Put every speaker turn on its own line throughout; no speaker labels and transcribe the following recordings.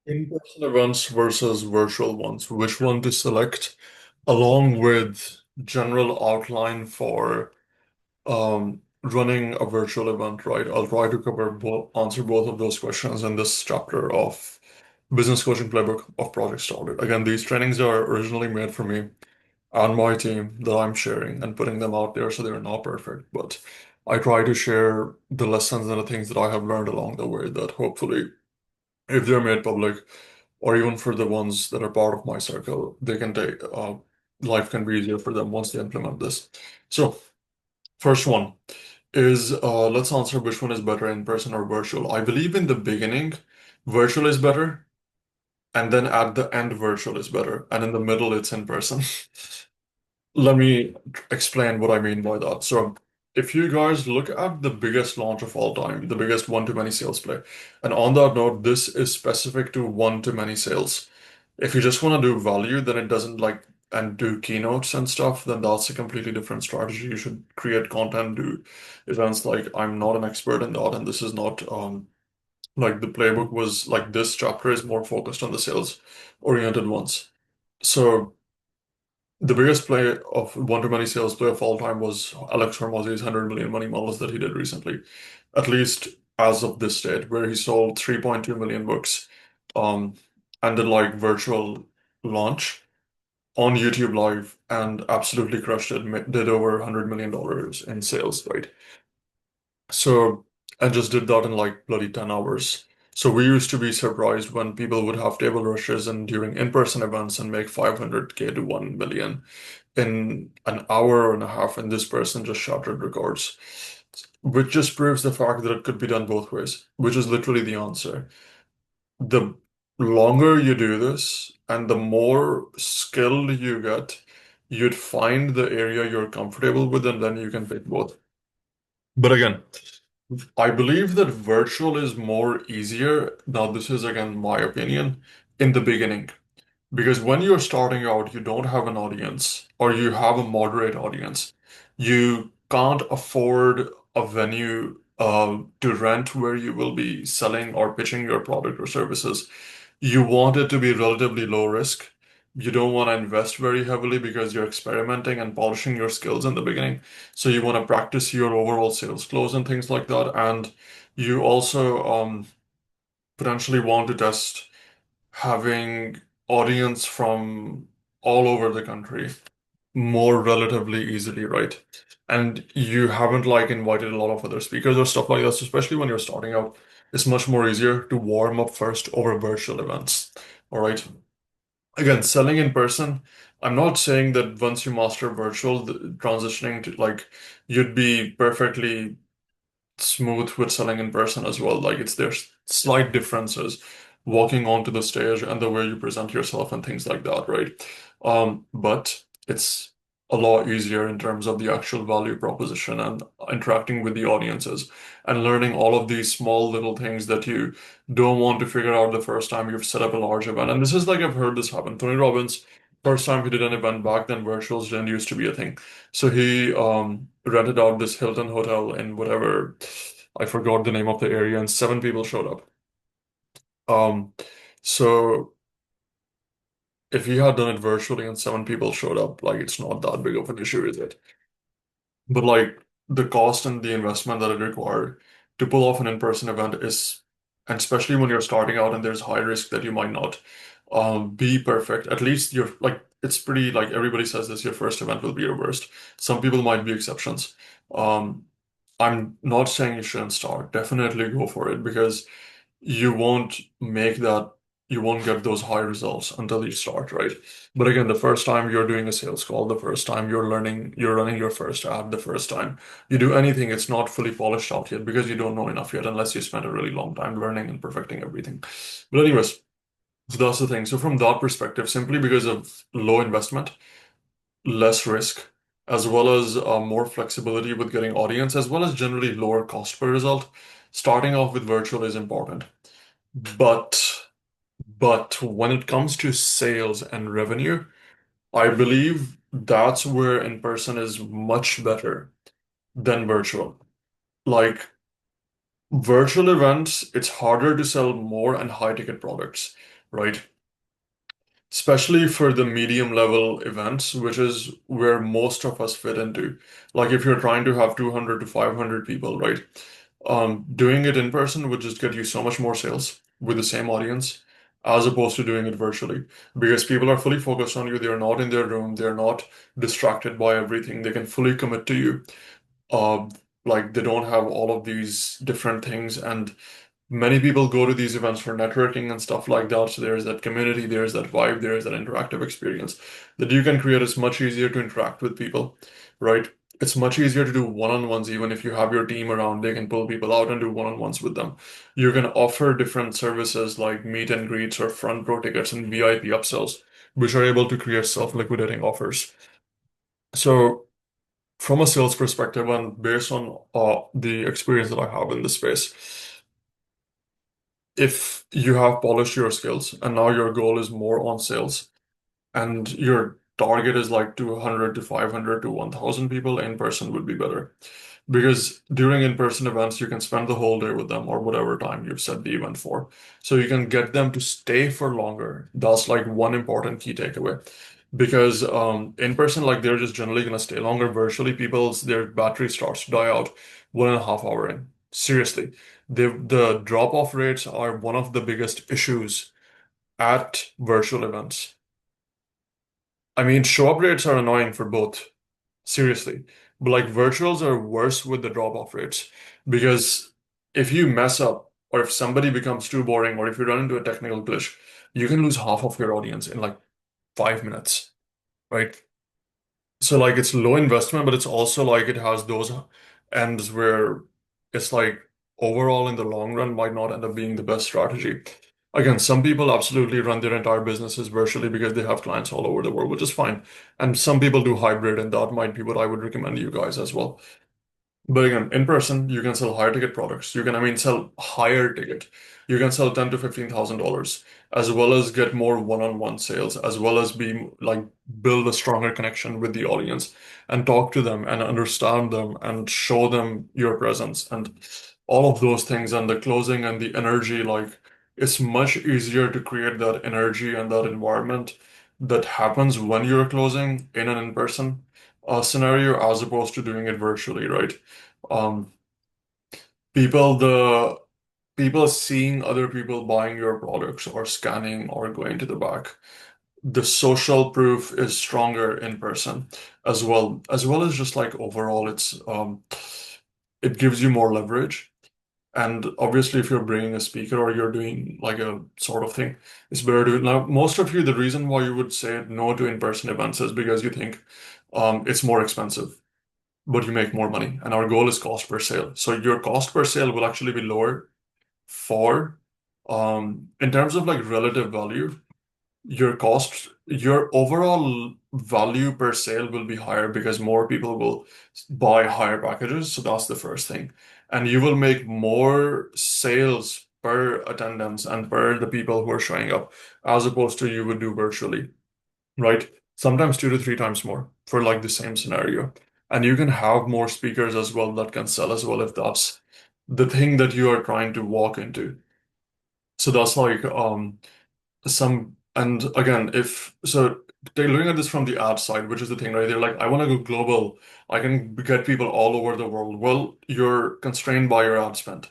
In-person events versus virtual ones, which one to select, along with general outline for running a virtual event, right? I'll try to answer both of those questions in this chapter of Business Coaching Playbook of Project Started. Again, these trainings are originally made for me and my team that I'm sharing and putting them out there, so they're not perfect, but I try to share the lessons and the things that I have learned along the way that hopefully if they're made public, or even for the ones that are part of my circle, they can take life can be easier for them once they implement this. So, first one is let's answer which one is better, in person or virtual. I believe in the beginning, virtual is better, and then at the end, virtual is better, and in the middle, it's in person. Let me explain what I mean by that. So, if you guys look at the biggest launch of all time, the biggest one-to-many sales play, and on that note, this is specific to one-to-many sales. If you just want to do value, then it doesn't like and do keynotes and stuff, then that's a completely different strategy. You should create content, do events. Like I'm not an expert in that, and this is not like the playbook was like this chapter is more focused on the sales oriented ones. So the biggest play of one-to-many sales play of all time was Alex Hormozzi's 100 million money models that he did recently, at least as of this date, where he sold 3.2 million books, um, and did like virtual launch on YouTube Live and absolutely crushed it, did over $100 million in sales, right? So, and just did that in like bloody 10 hours. So we used to be surprised when people would have table rushes and during in-person events and make 500K to 1 million in an hour and a half, and this person just shattered records, which just proves the fact that it could be done both ways, which is literally the answer. The longer you do this and the more skilled you get, you'd find the area you're comfortable with, and then you can pick both. But again, I believe that virtual is more easier. Now, this is again my opinion in the beginning. Because when you're starting out, you don't have an audience or you have a moderate audience. You can't afford a venue to rent where you will be selling or pitching your product or services. You want it to be relatively low risk. You don't want to invest very heavily because you're experimenting and polishing your skills in the beginning. So you want to practice your overall sales close and things like that. And you also potentially want to test having audience from all over the country more relatively easily, right? And you haven't like invited a lot of other speakers or stuff like that, so especially when you're starting out, it's much more easier to warm up first over virtual events. All right. Again, selling in person, I'm not saying that once you master virtual, transitioning to like you'd be perfectly smooth with selling in person as well. Like it's there's slight differences walking onto the stage and the way you present yourself and things like that, right? But it's a lot easier in terms of the actual value proposition and interacting with the audiences and learning all of these small little things that you don't want to figure out the first time you've set up a large event. And this is like I've heard this happen. Tony Robbins, first time he did an event back then, virtuals didn't used to be a thing. So he rented out this Hilton hotel in whatever, I forgot the name of the area, and 7 people showed up. Um, so if he had done it virtually and 7 people showed up, like it's not that big of an issue, is it? But like the cost and the investment that it required to pull off an in-person event is, and especially when you're starting out and there's high risk that you might not be perfect. At least you're like it's pretty like everybody says this, your first event will be your worst. Some people might be exceptions. Um, I'm not saying you shouldn't start. Definitely go for it because you won't make that, you won't get those high results until you start, right? But again, the first time you're doing a sales call, the first time you're learning, you're running your first ad, the first time you do anything, it's not fully polished out yet because you don't know enough yet unless you spend a really long time learning and perfecting everything. But anyways, so that's the thing. So from that perspective, simply because of low investment, less risk, as well as more flexibility with getting audience, as well as generally lower cost per result, starting off with virtual is important. But but when it comes to sales and revenue, I believe that's where in person is much better than virtual. Like virtual events, it's harder to sell more and high ticket products. right? Especially for the medium level events, which is where most of us fit into. Like if you're trying to have 200 to 500 people, right? Doing it in person would just get you so much more sales with the same audience as opposed to doing it virtually because people are fully focused on you. They're not in their room. They're not distracted by everything. They can fully commit to you. Uh, like they don't have all of these different things and many people go to these events for networking and stuff like that. So there's that community, there's that vibe, there's that interactive experience that you can create. It's much easier to interact with people, right? It's much easier to do one-on-ones, even if you have your team around, they can pull people out and do one-on-ones with them. You can offer different services like meet and greets or front row tickets and VIP upsells, which are able to create self-liquidating offers. So from a sales perspective and based on the experience that I have in this space, if you have polished your skills and now your goal is more on sales and your target is like 200 to 500 to 1000 people, in person would be better. Because during in-person events, you can spend the whole day with them or whatever time you've set the event for. So you can get them to stay for longer. That's like one important key takeaway. Because in person, like they're just generally gonna stay longer. Virtually, people's their battery starts to die out 1.5 hour in. Seriously. The drop-off rates are one of the biggest issues at virtual events. I mean, show-up rates are annoying for both. Seriously. But like virtuals are worse with the drop-off rates because if you mess up or if somebody becomes too boring or if you run into a technical glitch, you can lose half of your audience in like 5 minutes, right? So like it's low investment, but it's also like it has those ends where it's like overall in the long run might not end up being the best strategy. Again, some people absolutely run their entire businesses virtually because they have clients all over the world, which is fine. And some people do hybrid, and that might be what I would recommend you guys as well. But again, in person, you can sell higher ticket products. You can, I mean, sell higher ticket. You can sell 10 to $15,000, as well as get more one-on-one sales, as well as be like build a stronger connection with the audience and talk to them and understand them and show them your presence and all of those things and the closing and the energy. Like it's much easier to create that energy and that environment that happens when you're closing in an in-person scenario as opposed to doing it virtually, right? Um, the people seeing other people buying your products or scanning or going to the back, the social proof is stronger in person as well as just like overall, it gives you more leverage. And obviously, if you're bringing a speaker or you're doing like a sort of thing, it's better to now. Most of you, the reason why you would say no to in-person events is because you think it's more expensive but you make more money. And our goal is cost per sale. So your cost per sale will actually be lower for, in terms of like relative value, your overall value per sale will be higher because more people will buy higher packages. So that's the first thing. And you will make more sales per attendance and per the people who are showing up as opposed to you would do virtually, right? Sometimes 2 to 3 times more for like the same scenario. And you can have more speakers as well that can sell as well if that's the thing that you are trying to walk into. So that's like some and again if so they're looking at this from the ad side, which is the thing, right? They're like, I want to go global. I can get people all over the world. Well, you're constrained by your ad spend,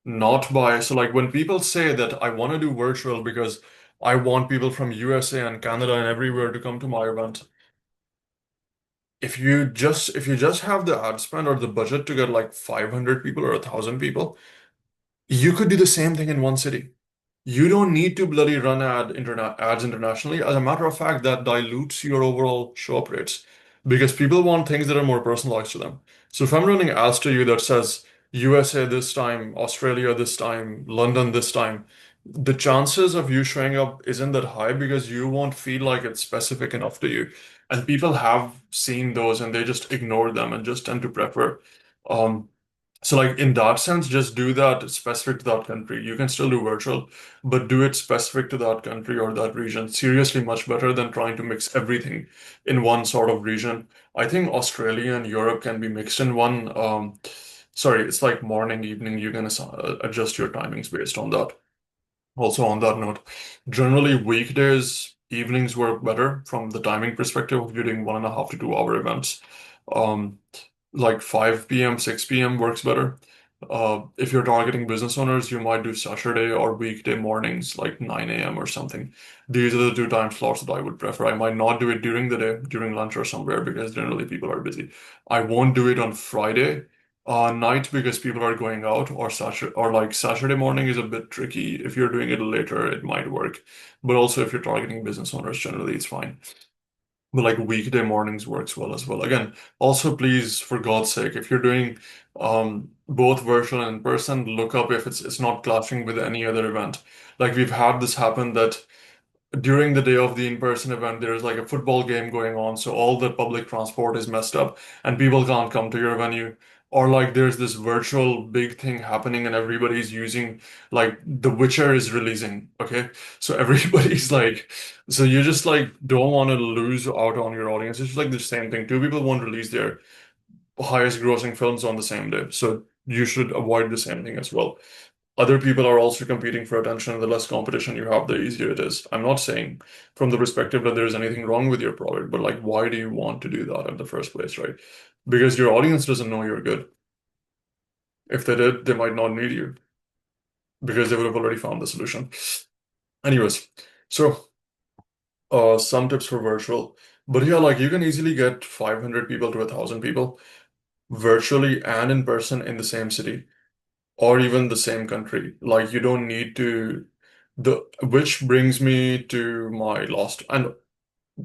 not by so like when people say that I want to do virtual because I want people from USA and Canada and everywhere to come to my event. If you just have the ad spend or the budget to get like 500 people or 1,000 people, you could do the same thing in one city. You don't need to bloody run ads internationally. As a matter of fact, that dilutes your overall show up rates because people want things that are more personalized to them. So if I'm running ads to you that says USA this time, Australia this time, London this time, the chances of you showing up isn't that high because you won't feel like it's specific enough to you. And people have seen those and they just ignore them and just tend to prefer um, so like in that sense, just do that specific to that country. You can still do virtual, but do it specific to that country or that region. Seriously, much better than trying to mix everything in one sort of region. I think Australia and Europe can be mixed in one. Sorry, it's like morning, evening. You can adjust your timings based on that. Also, on that note, generally weekdays, evenings work better from the timing perspective of you doing 1.5 to 2 hour events. Um, like 5 p.m., 6 p.m. works better. If you're targeting business owners, you might do Saturday or weekday mornings, like 9 a.m. or something. These are the two time slots that I would prefer. I might not do it during the day, during lunch or somewhere, because generally people are busy. I won't do it on Friday night because people are going out, or Saturday, or like Saturday morning is a bit tricky. If you're doing it later, it might work. But also if you're targeting business owners, generally it's fine. But like weekday mornings works well as well. Again, also please, for God's sake, if you're doing both virtual and in person, look up if it's not clashing with any other event. Like we've had this happen that during the day of the in-person event, there's like a football game going on, so all the public transport is messed up and people can't come to your venue. Or like there's this virtual big thing happening and everybody's using like The Witcher is releasing, okay? So everybody's like, so you just like don't want to lose out on your audience. It's just like the same thing. Two people won't release their highest grossing films on the same day. So you should avoid the same thing as well. Other people are also competing for attention, and the less competition you have, the easier it is. I'm not saying from the perspective that there's anything wrong with your product, but like, why do you want to do that in the first place, right? Because your audience doesn't know you're good. If they did, they might not need you because they would have already found the solution. Anyways, so some tips for virtual. But yeah, like you can easily get 500 people to 1,000 people virtually and in person in the same city, or even the same country. Like you don't need to the which brings me to my last and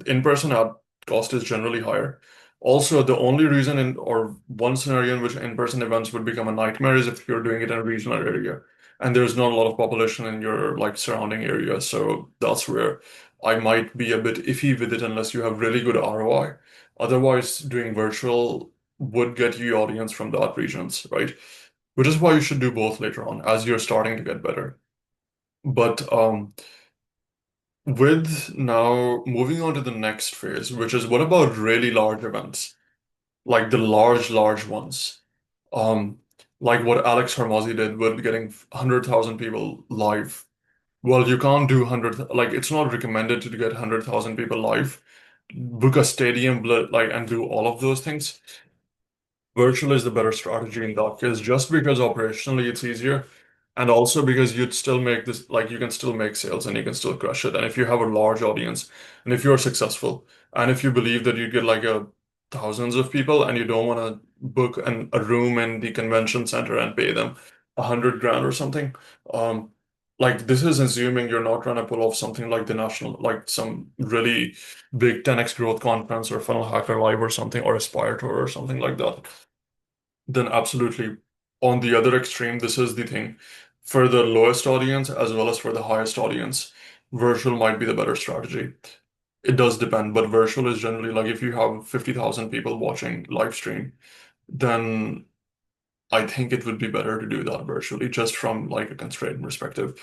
in-person ad cost is generally higher. Also, the only reason in or one scenario in which in-person events would become a nightmare is if you're doing it in a regional area and there's not a lot of population in your like surrounding area. So that's where I might be a bit iffy with it unless you have really good ROI. Otherwise, doing virtual would get you audience from that regions, right? Which is why you should do both later on as you're starting to get better. But with now moving on to the next phase, which is what about really large events, like the large ones, um, like what Alex Hormozzi did with getting 100,000 people live. Well, you can't do 100, like it's not recommended to get 100,000 people live, book a stadium, like and do all of those things. Virtual is the better strategy in that case, just because operationally it's easier, and also because you'd still make this, like you can still make sales and you can still crush it. And if you have a large audience, and if you're successful, and if you believe that you get like a thousands of people, and you don't want to book a room in the convention center and pay them 100 grand or something, um, like this is assuming you're not trying to pull off something like the national, like some really big 10x growth conference or Funnel Hacker Live or something, or Aspire Tour or something like that, then absolutely. On the other extreme, this is the thing. For the lowest audience as well as for the highest audience, virtual might be the better strategy. It does depend, but virtual is generally like if you have 50,000 people watching live stream, then I think it would be better to do that virtually, just from like a constraint perspective,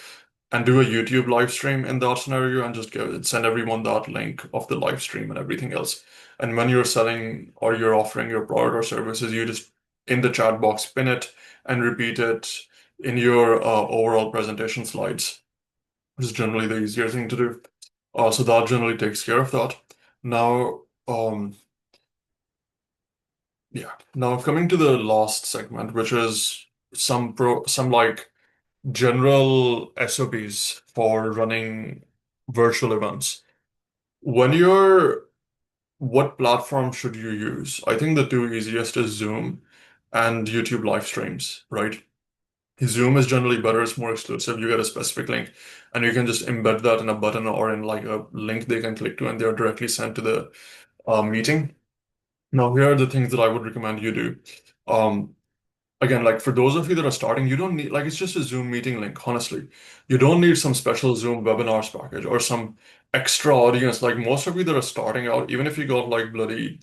and do a YouTube live stream in that scenario and just send everyone that link of the live stream and everything else. And when you're selling or you're offering your product or services, you just in the chat box pin it and repeat it in your overall presentation slides, which is generally the easier thing to do. So that generally takes care of that. Now, yeah. Now coming to the last segment, which is some like general SOPs for running virtual events. When you're, what platform should you use? I think the two easiest is Zoom and YouTube live streams, right? Zoom is generally better, it's more exclusive. You get a specific link and you can just embed that in a button or in like a link they can click to and they're directly sent to the meeting. Now, here are the things that I would recommend you do. Um, Again, like for those of you that are starting, you don't need, like, it's just a Zoom meeting link, honestly. You don't need some special Zoom webinars package or some extra audience. Like most of you that are starting out, even if you got like bloody,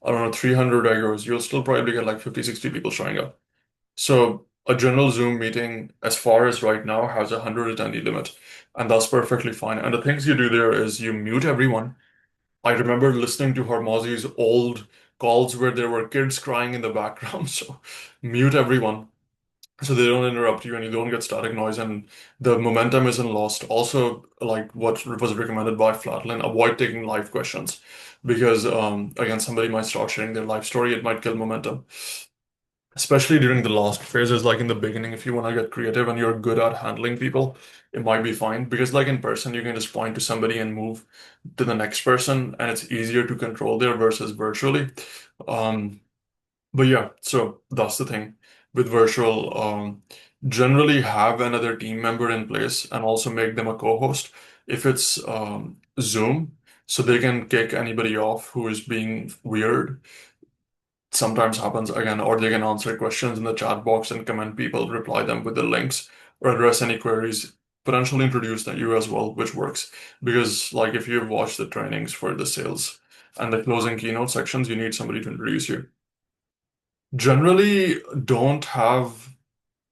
I don't know, 300 egos, you'll still probably get like 50, 60 people showing up. So a general Zoom meeting, as far as right now, has a 100 attendee limit, and that's perfectly fine. And the things you do there is you mute everyone. I remember listening to Hormozy's old calls where there were kids crying in the background, so mute everyone. so they don't interrupt you and you don't get static noise and the momentum isn't lost. Also, like what was recommended by Flatland, avoid taking live questions because again, somebody might start sharing their life story, it might kill momentum. Especially during the last phases, like in the beginning, if you want to get creative and you're good at handling people, it might be fine. Because like in person, you can just point to somebody and move to the next person, and it's easier to control there versus virtually. Um, but yeah, so that's the thing with virtual. Generally have another team member in place and also make them a co-host if it's Zoom, so they can kick anybody off who is being weird. Sometimes happens again, or they can answer questions in the chat box and comment people, reply them with the links, or address any queries, potentially introduce you as well, which works. Because like if you've watched the trainings for the sales and the closing keynote sections, you need somebody to introduce you. Generally, don't have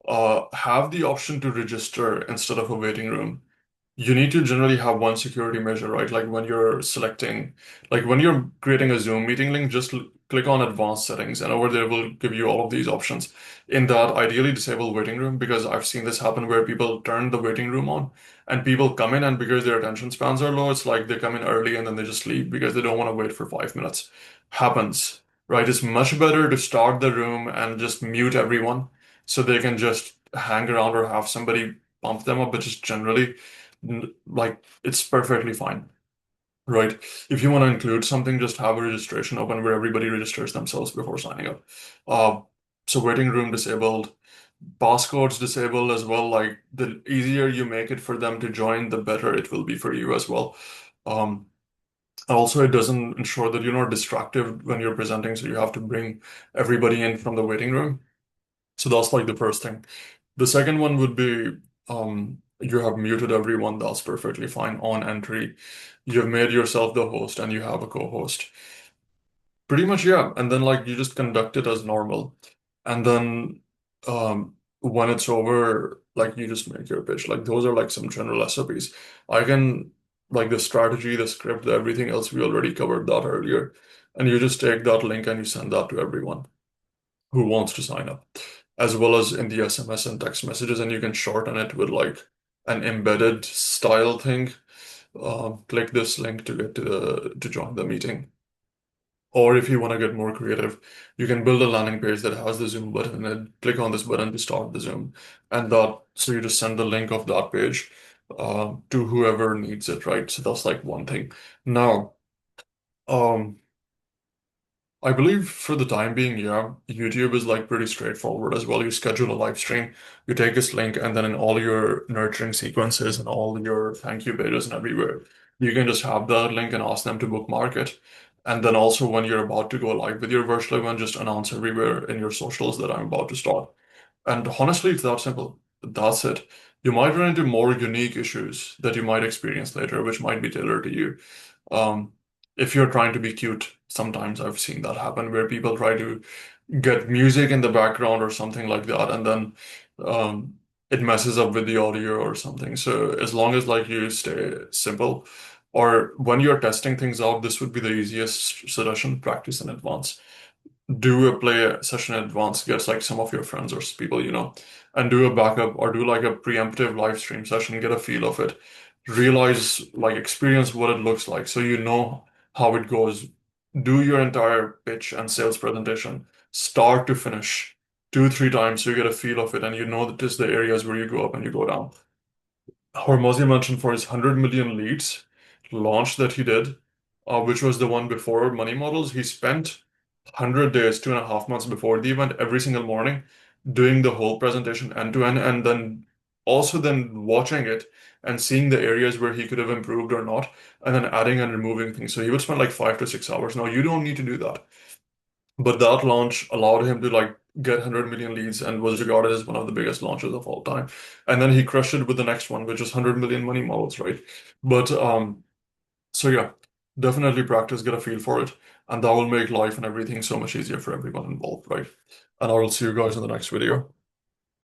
the option to register instead of a waiting room. You need to generally have one security measure, right? Like when you're selecting, like when you're creating a Zoom meeting link, just click on advanced settings and over there will give you all of these options. In that, ideally disable waiting room because I've seen this happen where people turn the waiting room on and people come in and because their attention spans are low, it's like they come in early and then they just leave because they don't want to wait for 5 minutes. Happens, right? It's much better to start the room and just mute everyone so they can just hang around or have somebody pump them up, but just generally like it's perfectly fine, right? If you want to include something, just have a registration open where everybody registers themselves before signing up. Uh, so waiting room disabled, passcodes disabled as well. Like the easier you make it for them to join, the better it will be for you as well. Um, Also, it doesn't ensure that you're not distracted when you're presenting, so you have to bring everybody in from the waiting room. So that's like the first thing. The second one would be you have muted everyone. That's perfectly fine on entry. You've made yourself the host and you have a co-host. Pretty much, yeah. And then like you just conduct it as normal. And then when it's over, like you just make your pitch. Like those are like some general SOPs. I can like the strategy, the script, everything else we already covered that earlier. And you just take that link and you send that to everyone who wants to sign up, as well as in the SMS and text messages, and you can shorten it with like an embedded style thing. Click this link to get to to join the meeting. Or if you want to get more creative, you can build a landing page that has the Zoom button and click on this button to start the Zoom. And that, so you just send the link of that page to whoever needs it, right? So that's like one thing. Now, um, I believe for the time being, yeah, YouTube is like pretty straightforward as well. You schedule a live stream, you take this link, and then in all your nurturing sequences and all your thank you pages and everywhere, you can just have that link and ask them to bookmark it. And then also when you're about to go live with your virtual event, just announce everywhere in your socials that I'm about to start. And honestly, it's that simple. That's it. You might run into more unique issues that you might experience later, which might be tailored to you. Um, if you're trying to be cute, sometimes I've seen that happen where people try to get music in the background or something like that, and then um, it messes up with the audio or something. So as long as like you stay simple, or when you're testing things out, this would be the easiest suggestion, practice in advance. Do a play session in advance, get like some of your friends or people you know, and do a backup or do like a preemptive live stream session, get a feel of it, realize like experience what it looks like so you know how it goes. Do your entire pitch and sales presentation, start to finish, two, three times so you get a feel of it and you know that this is the areas where you go up and you go down. Hormozy mentioned for his 100 million leads launch that he did, which was the one before Money Models, he spent 100 days, 2.5 months before the event, every single morning, doing the whole presentation end to end, and then also then watching it and seeing the areas where he could have improved or not, and then adding and removing things. So he would spend like 5 to 6 hours. Now, you don't need to do that. But that launch allowed him to like get 100 million leads and was regarded as one of the biggest launches of all time. And then he crushed it with the next one, which is 100 million money models, right? But so yeah, definitely practice, get a feel for it, and that will make life and everything so much easier for everyone involved, right? And I will see you guys in the next video.